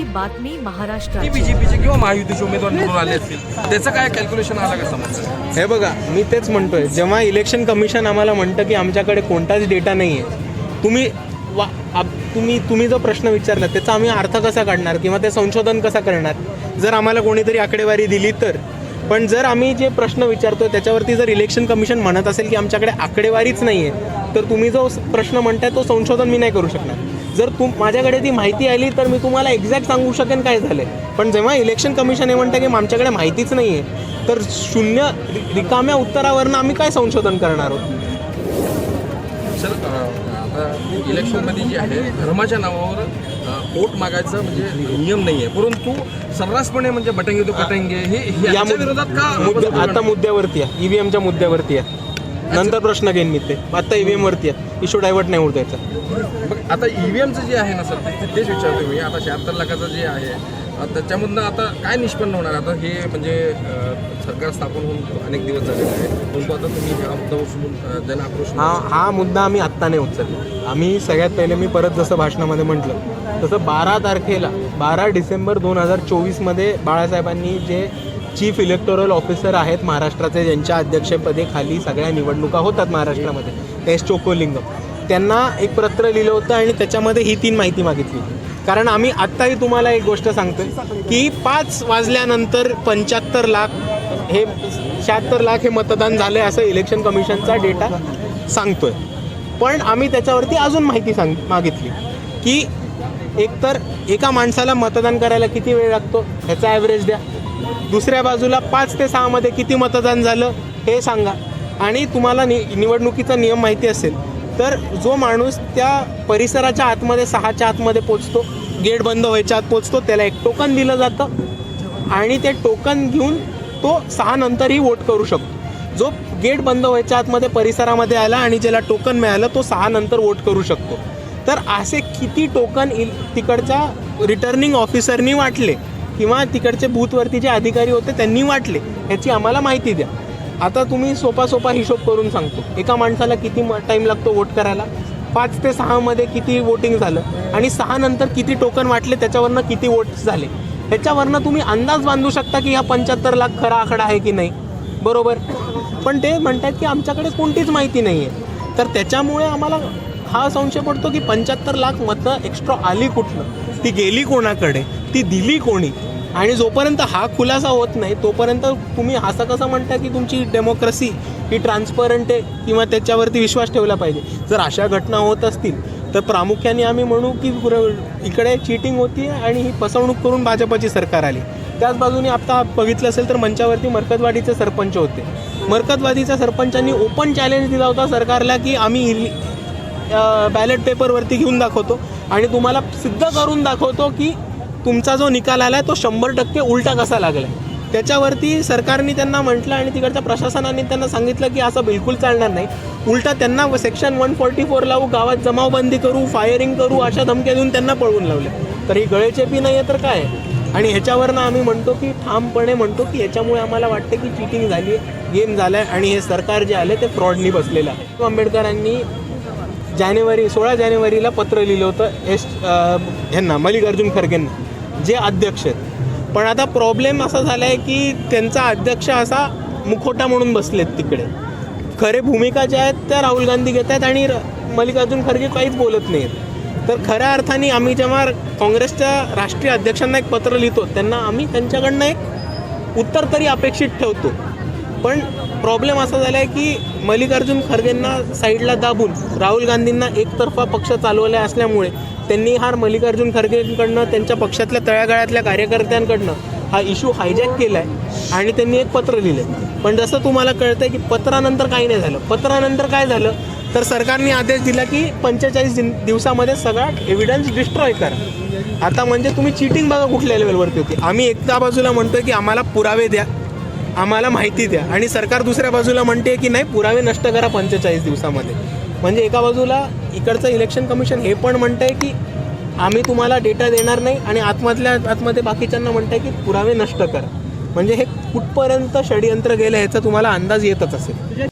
महत्त्वाची बातमी महाराष्ट्राची. बीजेपीचे किंवा महायुतीचे उमेदवार निवडून आले असतील त्याचं काय कॅल्क्युलेशन आलं का समजतं? हे बघा, मी तेच म्हणतोय, जेव्हा इलेक्शन कमिशन आम्हाला म्हणतं की आमच्याकडे कोणताच डेटा नाही आहे, तुम्ही जो प्रश्न विचारला त्याचा आम्ही अर्थ कसा काढणार किंवा ते संशोधन कसं करणार जर आम्हाला कोणीतरी आकडेवारी दिली तर. पण जर आम्ही जे प्रश्न विचारतोय त्याच्यावरती जर इलेक्शन कमिशन म्हणत असेल की आमच्याकडे आकडेवारीच नाही आहे, तर तुम्ही जो प्रश्न म्हणताय तो संशोधन मी नाही करू शकणार. जर माझ्याकडे ती माहिती आली तर मी तुम्हाला एक्झॅक्ट सांगू शकेन काय झालं. पण जेव्हा इलेक्शन कमिशन हे म्हणतं की आमच्याकडे माहितीच नाही आहे, तर शून्य रिकाम्या उत्तरावरनं आम्ही काय संशोधन करणार आहोत? सर, आता इलेक्शनमध्ये जे आहे धर्माच्या नावावर वोट मागायचं म्हणजे नियम नाही आहे, परंतु सर्रासपणे म्हणजे बटंगे तो कटंगे हे या विरोधात का आता मुद्द्यावरती आहे, ईव्हीएमच्या मुद्द्यावरती आहे. नंतर प्रश्न घेईन मी ते. आता ईव्हीएम वरती आहे, इश्यू डायव्हर्ट नाही होत याचा. आता ईव्हीएमचं जे आहे ना सर, तेच विचारतो मी. आता 76 लाखाचं जे आहे त्याच्यामधनं आता काय निष्पन्न होणार? आता हे म्हणजे सरकार स्थापन होऊन अनेक दिवस झालेले आहे, परंतु आता तुम्ही हा मुद्दा उचलून जन आक्रोश हा मुद्दा आम्ही आत्ता नाही उचलला. आम्ही सगळ्यात पहिले मी परत जसं भाषणामध्ये म्हटलं तसं 12 डिसेंबर 2024 बाळासाहेबांनी जे चीफ इलेक्टोरल ऑफिसर आहेत महाराष्ट्राचे, ज्यांच्या अध्यक्षपदी खाली सगळ्या निवडणुका होतात महाराष्ट्रामध्ये, एस चोकोलिंगम, त्यांना एक पत्र लिहिलं होतं आणि त्याच्यामध्ये ही 3 माहिती मागितली. कारण आम्ही आत्ताही तुम्हाला एक गोष्ट सांगतोय की 5 वाजल्यानंतर 75 लाख हे 76 लाख हे मतदान झाले असं इलेक्शन कमिशनचा डेटा सांगतोय. पण आम्ही त्याच्यावरती अजून माहिती मागितली की एकतर एका माणसाला मतदान करायला किती वेळ लागतो ह्याचा ॲव्हरेज द्या, दुसऱ्या बाजूला 5 ते 6 मध्ये किती मतदान झालं हे सांगा, आणि तुम्हाला निवडणुकीचा नियम माहिती असेल तर जो माणूस त्या परिसराच्या आतमध्ये 6च्या आतमध्ये पोचतो, गेट बंद व्हायच्या आत पोचतो, त्याला एक टोकन दिलं जातं आणि ते टोकन घेऊन तो 6 नंतरही वोट करू शकतो. जो गेट बंद व्हायच्या आतमध्ये परिसरामध्ये आला आणि ज्याला टोकन मिळालं तो 6 नंतर वोट करू शकतो. तर असे किती टोकन तिकडच्या रिटर्निंग ऑफिसरनी वाटले किंवा तिकडचे बूथवरती जे अधिकारी होते त्यांनी वाटले, ह्याची आम्हाला माहिती द्या. आता तुम्ही सोपा हिशोब करून सांगतो, एका माणसाला किती टाईम लागतो वोट करायला, 5 ते 6 मध्ये किती वोटिंग झालं आणि 6 नंतर किती टोकन वाटले, त्याच्यावरनं किती वोट्स झाले, ह्याच्यावरनं तुम्ही अंदाज बांधू शकता की हा 75 लाख खरा आकडा आहे की नाही, बरोबर. पण ते म्हणतात की आमच्याकडे कोणतीच माहिती नाही आहे. तर त्याच्यामुळे आम्हाला हा संशय पडतो की 75 लाख मतं एक्स्ट्रा आली कुठलं, ती गेली कोणाकडे, ती दिली कोणी. आणि जोपर्यंत हा खुलासा होत नाही तोपर्यंत तुम्ही असं कसं म्हणता की तुमची डेमोक्रेसी ही ट्रान्सपरंट आहे किंवा त्याच्यावरती विश्वास ठेवला पाहिजे. जर अशा घटना होत असतील तर प्रामुख्याने आम्ही म्हणू की इकडे चीटिंग होती आणि ही फसवणूक करून भाजपची सरकार आली. त्याच बाजूने आता बघितलं असेल तर मंचावरती मरकतवाडीचे सरपंच होते. मरकतवाडीच्या सरपंचांनी ओपन चॅलेंज दिला होता सरकारला की आम्ही बॅलेट पेपरवरती घेऊन दाखवतो आणि तुम्हाला सिद्ध करून दाखवतो की तुमचा जो निकाल आला आहे तो 100% उलटा कसा लागला आहे. त्याच्यावरती सरकारने त्यांना म्हटलं आणि तिकडच्या प्रशासनाने त्यांना सांगितलं की असं बिलकुल चालणार नाही, उलटा त्यांना सेक्शन 144 लावू, गावात जमावबंदी करू, फायरिंग करू, अशा धमक्या देऊन त्यांना पळवून लावले. तर ही गळेचेपी नाही आहे तर काय आहे. आणि ह्याच्यावरनं आम्ही म्हणतो की ठामपणे म्हणतो की याच्यामुळे आम्हाला वाटतं की चिटिंग झाली आहे, गेम झाला आहे आणि हे सरकार जे आले ते फ्रॉडनी बसलेलं आहे. आंबेडकरांनी 16 जानेवारीला पत्र लिहिलं होतं ह्यांना मल्लिकार्जुन खरगेंना, जे अध्यक्ष आहेत. पण आता प्रॉब्लेम असा झाला आहे की त्यांचा अध्यक्ष असा मुखोटा म्हणून बसलेत तिकडे. खरे भूमिका ज्या आहेत त्या राहुल गांधी घेत आहेत आणि मल्लिकार्जुन खरगे काहीच बोलत नाहीत. तर खऱ्या अर्थाने आम्ही जेव्हा काँग्रेसच्या राष्ट्रीय अध्यक्षांना एक पत्र लिहितो त्यांना आम्ही त्यांच्याकडनं एक उत्तर तरी अपेक्षित ठेवतो. पण प्रॉब्लेम असा झाला आहे की मल्लिकार्जुन खरगेंना साईडला दाबून राहुल गांधींना एकतर्फा पक्ष चालवला असल्यामुळे त्यांनी हा मल्लिकार्जुन खरगेंकडनं त्यांच्या पक्षातल्या तळागाळातल्या कार्यकर्त्यांकडनं हा इश्यू हायजॅक केला आहे आणि त्यांनी एक पत्र लिहिलं. पण जसं तुम्हाला कळतं आहे की पत्रानंतर काही नाही झालं. पत्रानंतर काय झालं तर सरकारने आदेश दिला की 45 दिवसामध्ये सगळा एव्हिडन्स डिस्ट्रॉय करा. आता म्हणजे तुम्ही चिटिंग बघा कुठल्या लेवलवरती होती. आम्ही एका बाजूला म्हणतोय की आम्हाला पुरावे द्या, आम्हाला माहिती द्या, आणि सरकार दुसऱ्या बाजूला म्हणते की नाही पुरावे नष्ट करा 45 दिवसामध्ये. म्हणजे एका बाजूला इकडचं इलेक्शन कमिशन हे पण म्हणतं आहे की आम्ही तुम्हाला डेटा देणार नाही आणि आतमध्ये बाकीच्यांना म्हणतं आहे की पुरावे नष्ट करा. म्हणजे हे कुठपर्यंत षडयंत्र गेलं ह्याचा तुम्हाला अंदाज येतच असेल.